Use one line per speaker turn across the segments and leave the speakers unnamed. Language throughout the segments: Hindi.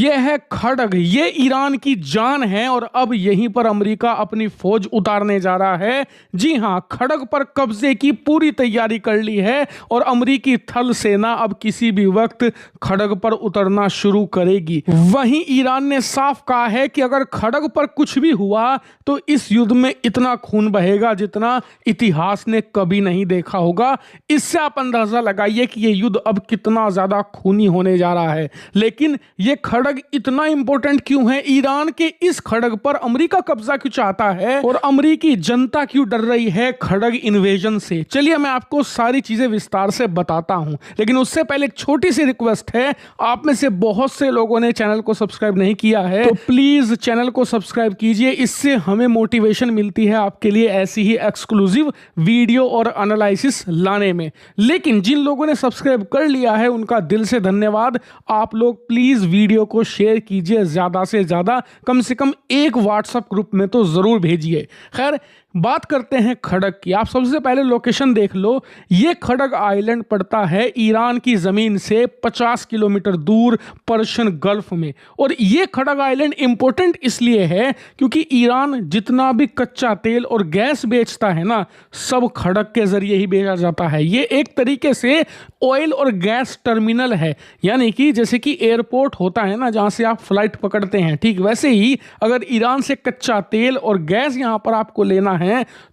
ये है खड़ग, ये ईरान की जान है और अब यहीं पर अमेरिका अपनी फौज उतारने जा रहा है। जी हां, खड़ग पर कब्जे की पूरी तैयारी कर ली है और अमेरिकी थल सेना अब किसी भी वक्त खड़ग पर उतरना शुरू करेगी। वहीं ईरान ने साफ कहा है कि अगर खड़ग पर कुछ भी हुआ तो इस युद्ध में इतना खून बहेगा जितना इतिहास ने कभी नहीं देखा होगा। इससे आप अंदाजा लगाइए कि ये युद्ध अब कितना ज्यादा खूनी होने जा रहा है। लेकिन ये खड़ग इतना इंपॉर्टेंट क्यों है? ईरान के इस खड़ग पर अमेरिका कब्जा क्यों चाहता है और अमेरिकी जनता क्यों डर रही है खड़ग इन्वेजन से? चलिए मैं आपको सारी चीजें विस्तार से बताता हूं, लेकिन उससे पहले एक छोटी सी रिक्वेस्ट है। आप में से बहुत से लोगों ने चैनल को सब्सक्राइब नहीं किया है, तो प्लीज चैनल को सब्सक्राइब कीजिए। इससे हमें मोटिवेशन मिलती है आपके लिए ऐसी ही एक्सक्लूसिव वीडियो और एनालिसिस लाने में। लेकिन जिन लोगों ने सब्सक्राइब कर लिया है उनका दिल से धन्यवाद। आप लोग प्लीज वीडियो को शेयर कीजिए, ज्यादा से ज्यादा, कम से कम एक व्हाट्सएप ग्रुप में तो जरूर भेजिए। खैर, बात करते हैं खड़ग की। आप सबसे पहले लोकेशन देख लो। ये खड़ग आइलैंड पड़ता है ईरान की जमीन से 50 किलोमीटर दूर पर्शियन गल्फ में। और ये खड़ग आइलैंड इंपॉर्टेंट इसलिए है क्योंकि ईरान जितना भी कच्चा तेल और गैस बेचता है ना, सब खड़ग के जरिए ही बेचा जाता है। ये एक तरीके से ऑयल और गैस टर्मिनल है, यानी कि जैसे कि एयरपोर्ट होता है ना जहां से आप फ्लाइट पकड़ते हैं, ठीक वैसे ही अगर ईरान से कच्चा तेल और गैस यहां पर आपको लेना है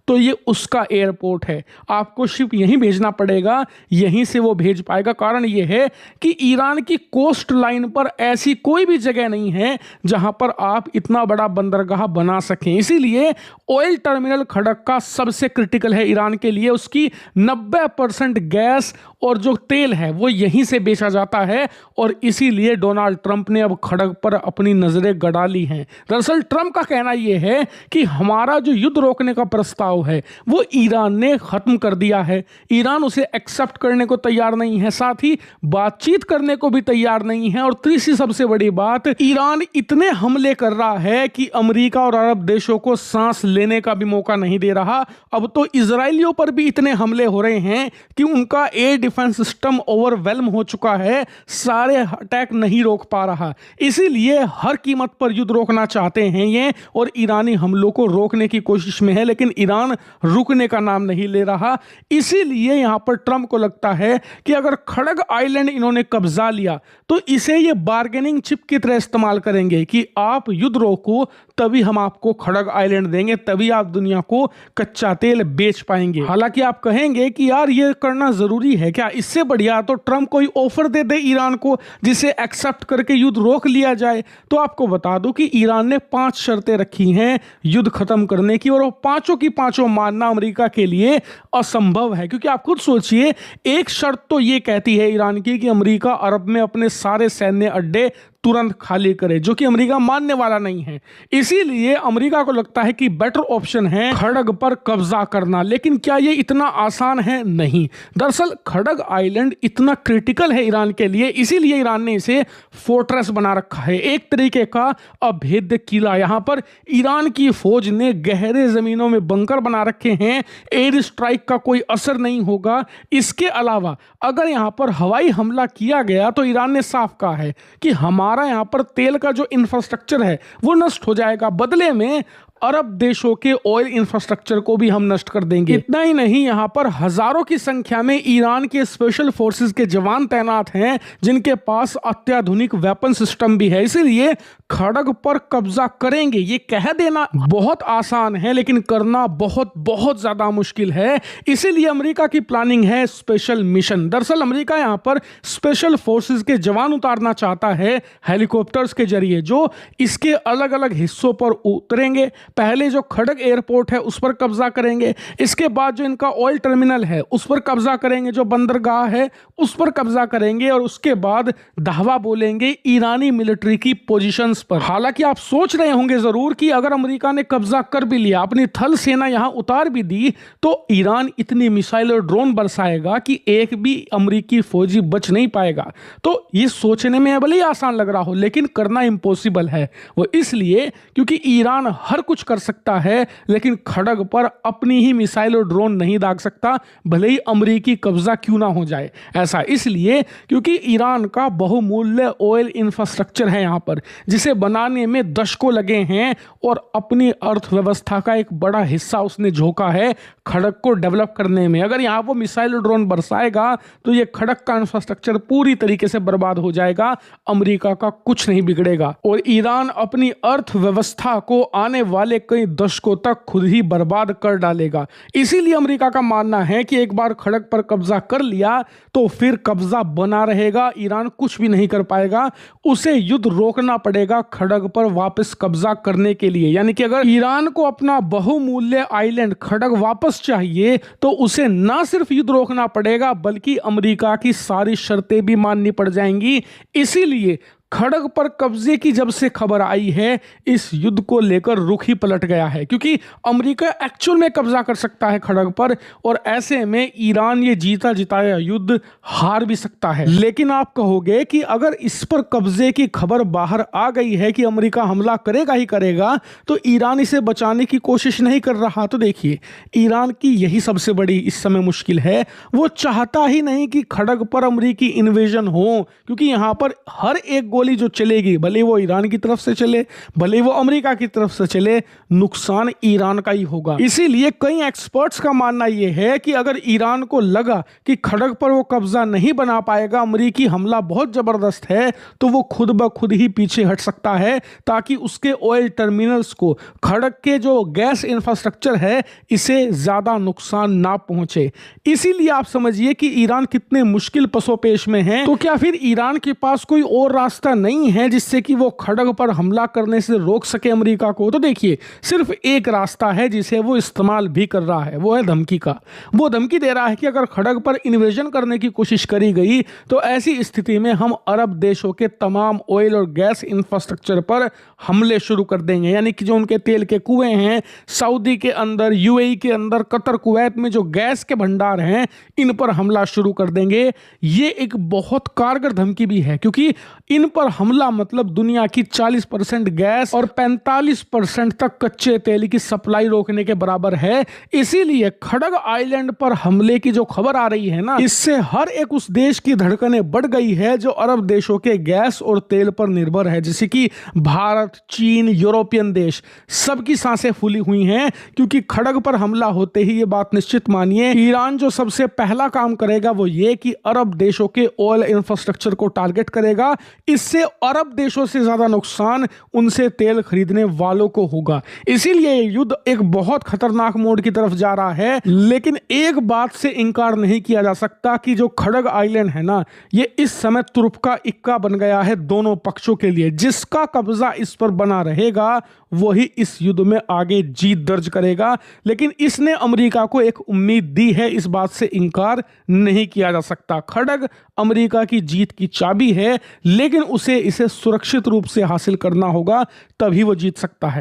तो ये उसका एयरपोर्ट है। आपको शिप यहीं भेजना पड़ेगा, यहीं से वो भेज पाएगा। कारण ये है कि ईरान की कोस्ट लाइन पर ऐसी कोई भी जगह नहीं है जहां पर आप इतना बड़ा बंदरगाह बना सकें। इसीलिए ऑयल टर्मिनल खड़ग का सबसे क्रिटिकल है ईरान के लिए। उसकी 90% गैस और जो तेल है वो यहीं से बेचा जाता है और इसीलिए डोनाल्ड ट्रंप ने अब खड़ग पर अपनी नजरें गड़ा ली हैं। दरअसल ट्रंप का कहना यह है कि हमारा जो युद्ध रोकने का प्रस्ताव है वो ईरान ने खत्म कर दिया है। ईरान उसे एक्सेप्ट करने को तैयार नहीं है, साथ ही बातचीत करने को भी तैयार नहीं है। और तीसरी सबसे बड़ी बात, ईरान इतने हमले कर रहा है कि अमेरिका और अरब देशों को सांस लेने का भी मौका नहीं दे रहा। अब तो इजरायलियों पर भी इतने हमले हो रहे हैं कि उनका एयर डिफेंस सिस्टम ओवरवेल्म हो चुका है, सारे अटैक नहीं रोक पा रहा। इसीलिए हर कीमत पर युद्ध रोकना चाहते हैं ये, और ईरानी हमलों को रोकने की कोशिश में है, लेकिन ईरान रुकने का नाम नहीं ले रहा। इसीलिए यहां पर ट्रंप को लगता है कि अगर खड़ग आइलैंड इन्होंने कब्जा लिया तो इसे ये बार्गेनिंग चिप की तरह इस्तेमाल करेंगे कि आप युद्ध रोको तभी हम आपको खड़ग आइलैंड देंगे, तभी आप दुनिया को कच्चा तेल बेच पाएंगे। हालांकि आप कहेंगे कि यार ये करना जरूरी है क्या? इससे बढ़िया तो ट्रंप कोई ऑफर दे दे ईरान को जिसे एक्सेप्ट करके युद्ध रोक लिया जाए। तो आपको बता दूं कि ईरान ने 5 शर्तें रखी हैं युद्ध खत्म करने की, और वो पांचों की पांचों मानना अमेरिका के लिए असंभव है। क्योंकि आप खुद सोचिए, एक शर्त तो ये कहती है ईरान की कि अमेरिका अरब में अपने सारे सैन्य अड्डे तुरंत खाली करे, जो कि अमेरिका मानने वाला नहीं है। इसीलिए अमेरिका को लगता है कि बेटर ऑप्शन है खड़ग पर कब्जा करना। लेकिन क्या ये इतना आसान है? नहीं। दरअसल खड़ग आइलैंड इतना क्रिटिकल है ईरान के लिए, इसीलिए ईरान ने इसे फोर्ट्रेस बना रखा है, एक तरीके का अभेद्य किला। यहां पर ईरान की फौज ने गहरे जमीनों में बंकर बना रखे हैं, एयर स्ट्राइक का कोई असर नहीं होगा। इसके अलावा अगर यहां पर हवाई हमला किया गया तो ईरान ने साफ कहा है कि हमारा यहां पर तेल का जो इंफ्रास्ट्रक्चर है वो नष्ट हो जाएगा, बदले में अरब देशों के ऑयल इंफ्रास्ट्रक्चर को भी हम नष्ट कर देंगे। इतना ही नहीं, यहां पर हजारों की संख्या में ईरान के स्पेशल फोर्सेस के जवान तैनात हैं जिनके पास अत्याधुनिक वेपन सिस्टम भी है। इसीलिए खड़ग पर कब्जा करेंगे ये कह देना बहुत आसान है, लेकिन करना बहुत बहुत ज्यादा मुश्किल है। इसीलिए अमेरिका की प्लानिंग है स्पेशल मिशन। दरअसल अमेरिका यहां पर स्पेशल फोर्सेस के जवान उतारना चाहता है हेलीकॉप्टर्स के जरिए, जो इसके अलग अलग हिस्सों पर उतरेंगे। पहले जो खड़ग एयरपोर्ट है उस पर कब्जा करेंगे, इसके बाद जो इनका ऑयल टर्मिनल है उस पर कब्जा करेंगे, जो बंदरगाह है उस पर कब्जा करेंगे, और उसके बाद दावा बोलेंगे ईरानी मिलिट्री की पोजीशंस पर। हालांकि आप सोच रहे होंगे जरूर कि अगर अमेरिका ने कब्जा कर भी लिया, अपनी थल सेना यहां उतार भी दी, तो ईरान इतनी मिसाइल और ड्रोन बरसाएगा कि एक भी अमेरिकी फौजी बच नहीं पाएगा। तो ये सोचने में भले ही आसान लग रहा हो, लेकिन करना इम्पॉसिबल है। वो इसलिए क्योंकि ईरान हर कुछ कुछ कर सकता है, लेकिन खड़ग पर अपनी ही मिसाइल और ड्रोन नहीं दाग सकता, भले ही अमेरिकी कब्जा क्यों ना हो जाए। ऐसा इसलिए क्योंकि ईरान का बहुमूल्य ऑयल इंफ्रास्ट्रक्चर है यहाँ पर, जिसे बनाने में दशकों लगे हैं और अपनी अर्थव्यवस्था का एक बड़ा हिस्सा उसने झोंका है खड़ग को डेवलप करने में। अगर यहाँ वो मिसाइल और ड्रोन बरसाएगा तो ये खड़ग का इंफ्रास्ट्रक्चर पूरी तरीके से बर्बाद हो जाएगा, अमेरिका का कुछ नहीं बिगड़ेगा और ईरान अपनी अर्थव्यवस्था को आने वाले कई दशकों तक खुद ही बर्बाद कर डालेगा। इसीलिए अमेरिका का मानना है कि एक बार खड़ग पर कब्जा कर लिया तो फिर कब्जा बना रहेगा, ईरान कुछ भी नहीं कर पाएगा, उसे युद्ध रोकना पड़ेगा खड़ग पर वापस कब्जा करने के लिए। यानी कि अगर ईरान को अपना बहुमूल्य आइलैंड खड़ग वापस चाहिए तो उसे ना सिर्फ युद्ध रोकना पड़ेगा बल्कि अमेरिका की सारी शर्तें भी माननी पड़ जाएंगी। इसीलिए खड़ग पर कब्जे की जब से खबर आई है, इस युद्ध को लेकर रुख ही पलट गया है, क्योंकि अमेरिका एक्चुअल में कब्जा कर सकता है खड़ग पर और ऐसे में ईरान ये जीता जिताया युद्ध हार भी सकता है। लेकिन आप कहोगे कि अगर इस पर कब्जे की खबर बाहर आ गई है कि अमेरिका हमला करेगा ही करेगा, तो ईरान इसे बचाने की कोशिश नहीं कर रहा। तो देखिए, ईरान की यही सबसे बड़ी इस समय मुश्किल है, वो चाहता ही नहीं कि खड़ग पर अमेरिकी इन्वेजन हो, क्योंकि यहाँ पर हर एक गोली जो चलेगी, भले वो ईरान की तरफ से चले भले वो अमेरिका की तरफ से चले, नुकसान ईरान का ही होगा। इसीलिए कई एक्सपर्ट्स का मानना यह है कि अगर ईरान को लगा कि खड़ग पर वो कब्जा नहीं बना पाएगा, अमेरिकी हमला बहुत जबरदस्त है, तो वो खुद ब खुद ही पीछे हट सकता है ताकि उसके ऑयल टर्मिनल्स को, खड़ग के जो गैस इंफ्रास्ट्रक्चर है, इसे ज्यादा नुकसान ना पहुंचे। इसीलिए आप समझिए कि ईरान कितने मुश्किल पसोपेश में है। तो क्या फिर ईरान के पास कोई और रास्ता नहीं है जिससे कि वो खड़ग पर हमला करने से रोक सके अमेरिका को? तो देखिए, सिर्फ एक रास्ता है जिसे वो इस्तेमाल भी कर रहा है, वो है धमकी का। वो धमकी दे रहा है कि अगर खड़ग पर इन्वेजन करने की कोशिश करी गई तो ऐसी स्थिति में हम अरब देशों के तमाम ऑयल और गैस इंफ्रास्ट्रक्चर पर हमले शुरू कर देंगे। यानी कि जो उनके तेल के कुएं हैं सऊदी के अंदर, यूएई के अंदर, कतर, कुवैत में जो गैस के भंडार हैं, इन पर हमला शुरू कर देंगे। ये एक बहुत कारगर धमकी भी है, क्योंकि इन पर हमला मतलब दुनिया की 40% गैस और 45% तक कच्चे तेल की सप्लाई रोकने के बराबर है। इसीलिए खड़ग आइलैंड पर हमले की जो खबर आ रही है ना, इससे हर एक उस देश की धड़कनें बढ़ गई है जो अरब देशों के गैस और तेल पर निर्भर है, जैसे कि भारत, चीन, यूरोपियन देश, सबकी सांसें फूली हुई हैं, क्योंकि खड़ग पर हमला होते ही ये बात निश्चित मानिए, ईरान जो सबसे पहला काम करेगा वो ये कि अरब देशों के ऑयल इंफ्रास्ट्रक्चर को टारगेट करेगा। इससे अरब देशों से ज्यादा नुकसान उनसे तेल खरीदने वालों को होगा। इसीलिए युद्ध एक बहुत खतरनाक मोड़ की तरफ जा रहा है। लेकिन एक बात से इनकार नहीं किया जा सकता कि जो खड़ग आइलैंड है ना, ये इस समय तुर्प का इक्का बन गया है दोनों पक्षों के लिए। जिसका कब्जा इस पर बना रहेगा वही इस युद्ध में आगे जीत दर्ज करेगा। लेकिन इसने अमेरिका को एक उम्मीद दी है, इस बात से इनकार नहीं किया जा सकता। खड़ग अमेरिका की जीत की चाबी है, लेकिन उसे इसे सुरक्षित रूप से हासिल करना होगा, तभी वो जीत सकता है।